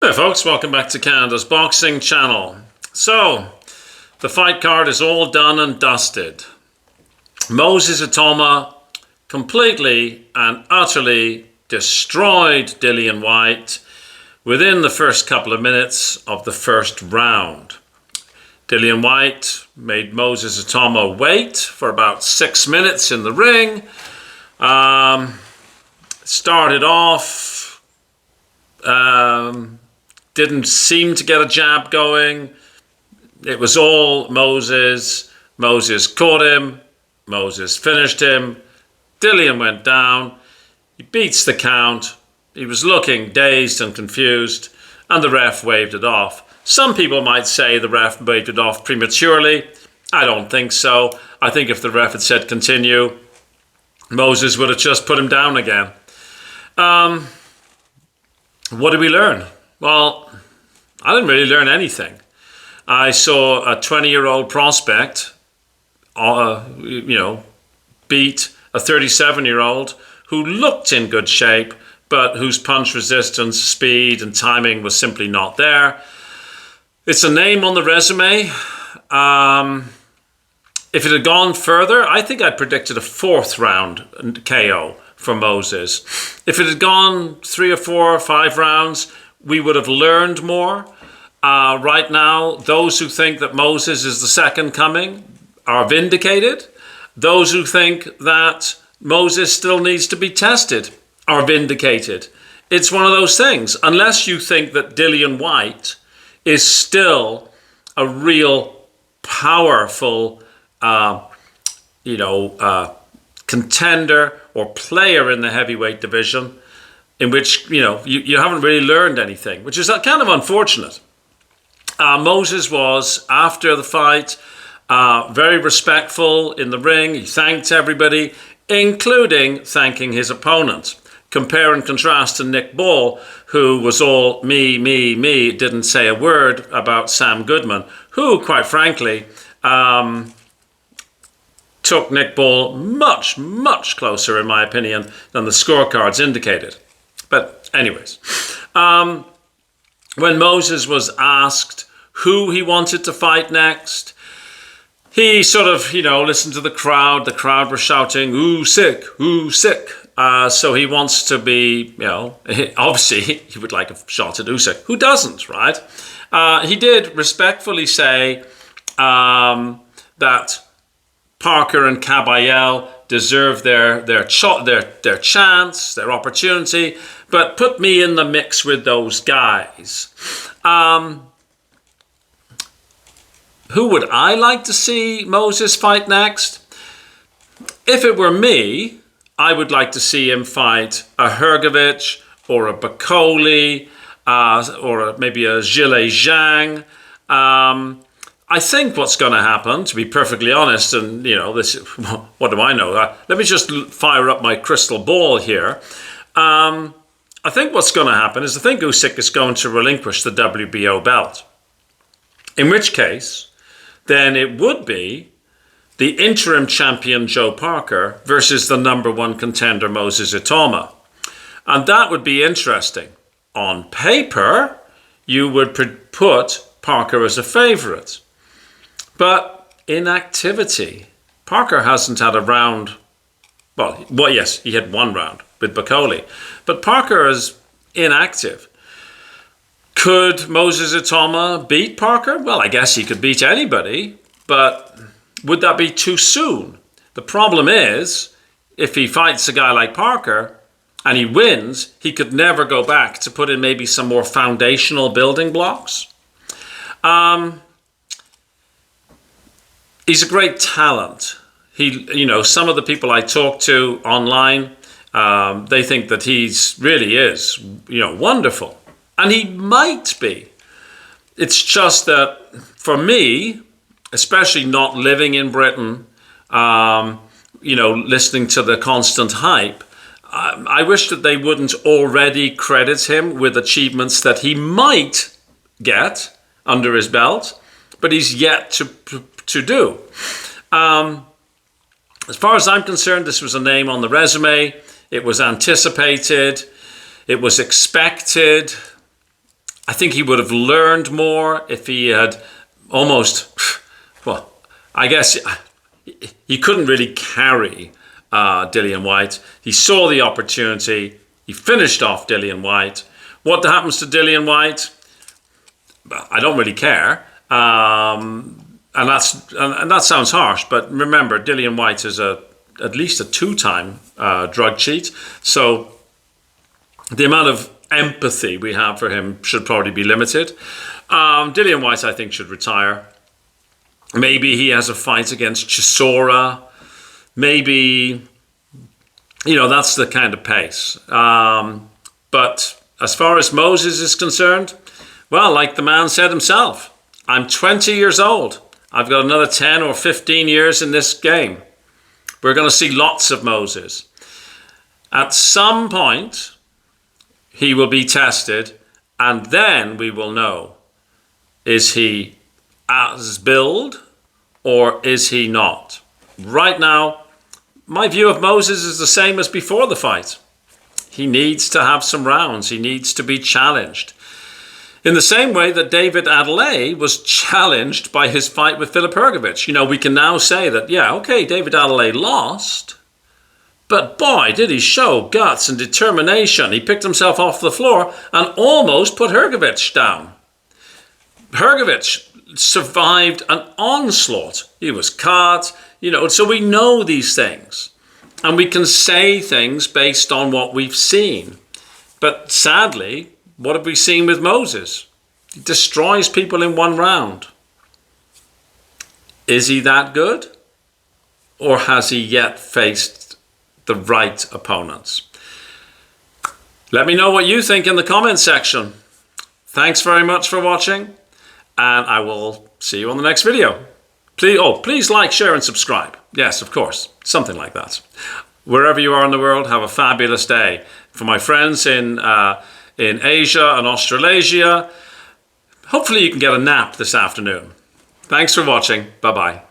Hi folks, welcome back to Canada's Boxing Channel. So, the fight card is all done and dusted. Moses ITAUMA completely and utterly destroyed Dillian White within the first couple of minutes of the first round. Dillian White made Moses ITAUMA wait for about 6 minutes in the ring. Started off, didn't seem to get a jab going. It was all Moses. Moses caught him. Moses finished him. Dillian went down. He beats the count. He was looking dazed and confused, and the ref waved it off. Some people might say the ref waved it off prematurely. I don't think so. I think if the ref had said continue, Moses would have just put him down again. What did we learn? Well, I didn't really learn anything. I saw a 20-year-old prospect, beat a 37-year-old who looked in good shape, but whose punch resistance, speed, and timing was simply not there. It's a name on the resume. If it had gone further, I think I predicted a 4th round KO for Moses. If it had gone 3 or 4 or 5 rounds, we would have learned more. Right now, those who think that Moses is the second coming are vindicated. Those who think that Moses still needs to be tested are vindicated. It's one of those things. Unless you think that Dillian White is still a real powerful contender or player in the heavyweight division, in which you haven't really learned anything, which is kind of unfortunate. Moses was, after the fight, very respectful in the ring. He thanked everybody, including thanking his opponent. Compare and contrast to Nick Ball, who was all me, didn't say a word about Sam Goodman, who, quite frankly, took Nick Ball much, much closer, in my opinion, than the scorecards indicated. But anyways, when Moses was asked who he wanted to fight next, he sort of, listened to the crowd. The crowd were shouting, "USYK, USYK." So he wants to be, obviously he would like a shot at USYK. Who doesn't, right? He did respectfully say that Parker and Caballel deserve their chance, their opportunity, but put me in the mix with those guys. Who would I like to see Moses fight next? If it were me, I would like to see him fight a Hrgovic or a Bakole or maybe a Zhilei Zhang. I think what's going to happen, to be perfectly honest, and this, what do I know? Let me just fire up my crystal ball here. I think what's going to happen is I think USYK is going to relinquish the WBO belt. In which case, then it would be the interim champion Joe Parker versus the #1 contender Moses ITAUMA. And that would be interesting. On paper, you would put Parker as a favorite. But in activity, Parker hasn't had a round. Well, yes, he had 1 round with Bakole. But Parker is inactive. Could Moses ITAUMA beat Parker? Well, I guess he could beat anybody, but would that be too soon? The problem is, if he fights a guy like Parker and he wins, he could never go back to put in maybe some more foundational building blocks. He's a great talent. Some of the people I talk to online, they think that he's really is, wonderful. And he might be. It's just that for me, especially not living in Britain, listening to the constant hype, I wish that they wouldn't already credit him with achievements that he might get under his belt, but he's yet to do. As far as I'm concerned, this was a name on the resume. It was anticipated. It was expected. I think he would have learned more if he had almost, well, I guess he couldn't really carry Dillian Whyte. He saw the opportunity. He finished off Dillian Whyte. What happens to Dillian Whyte? I don't really care. And that sounds harsh, but remember, Dillian Whyte is at least a 2-time drug cheat. So the amount of empathy we have for him should probably be limited. Dillian Whyte, I think, should retire. Maybe he has a fight against Chisora. Maybe, that's the kind of pace. But as far as Moses is concerned, well, like the man said himself, I'm 20 years old. I've got another 10 or 15 years in this game. We're going to see lots of Moses. At some point, he will be tested, and then we will know, is he as build or is he not? Right now, my view of Moses is the same as before the fight. He needs to have some rounds. He needs to be challenged. In the same way that David Adelaide was challenged by his fight with Filip Hrgović. We can now say that, David Adelaide lost, but boy, did he show guts and determination. He picked himself off the floor and almost put Hrgović down. Hrgović survived an onslaught. He was caught, so we know these things. And we can say things based on what we've seen. But sadly, what have we seen with Moses? He destroys people in one round. Is he that good? Or has he yet faced the right opponents? Let me know what you think in the comments section. Thanks very much for watching, and I will see you on the next video. Please like, share, and subscribe. Yes, of course, something like that. Wherever you are in the world, have a fabulous day. For my friends in Asia and Australasia, hopefully you can get a nap this afternoon. Thanks for watching. Bye-bye.